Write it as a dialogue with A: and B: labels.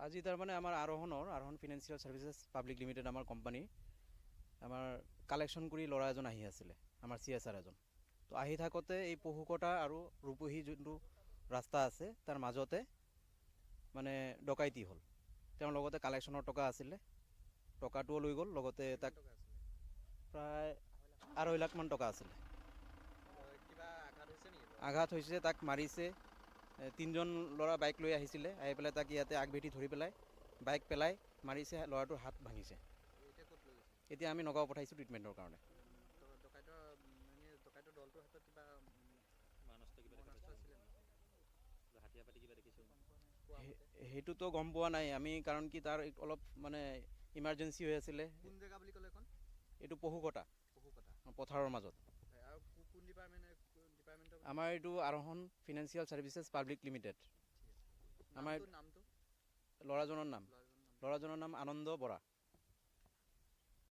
A: আজি তাৰমানে আমাৰ আৰোহণ ফিনান্সিয়েল ছাৰ্ভিচেছ পাব্লিক লিমিটেড আমাৰ কোম্পানী আমাৰ কালেকশ্যন কৰি ল'ৰা এজন আহি আছিলে আমাৰ CSR এজন তো আহি থাকোঁতে এই পহুকটা আৰু ৰূপহী যোনটো ৰাস্তা আছে তাৰ মাজতে মানে ডকাইতি হ'ল তেওঁৰ লগতে কালেকশ্যনৰ টকা আছিলে টকাটোও লৈ গ'ল লগতে তাক প্ৰায় 2.5 লাখমান টকা আছিলে আঘাত হৈছে তাক মাৰিছে তিনিজন ল'ৰা বাইক লৈ আহিছিলে আহি পেলাই তাক ইয়াতে আগভেটি ধৰি পেলাই বাইক পেলাই মাৰিছে ল'ৰাটোৰ হাত ভাঙিছে এতিয়া আমি নগাঁও পঠাইছোঁ ট্ৰিটমেণ্টৰ কাৰণে সেইটোতো গম পোৱা নাই আমি কাৰণ কি তাৰ অলপ মানে ইমাৰ্জেঞ্চি হৈ আছিলে এইটো পহুকটা পথাৰৰ মাজত আমাৰ এইটো আৰোহণ ফিনান্সিয়েল ছাৰ্ভিচেছ পাব্লিক লিমিটেড আমাৰ ল'ৰাজনৰ নাম আনন্দ বৰা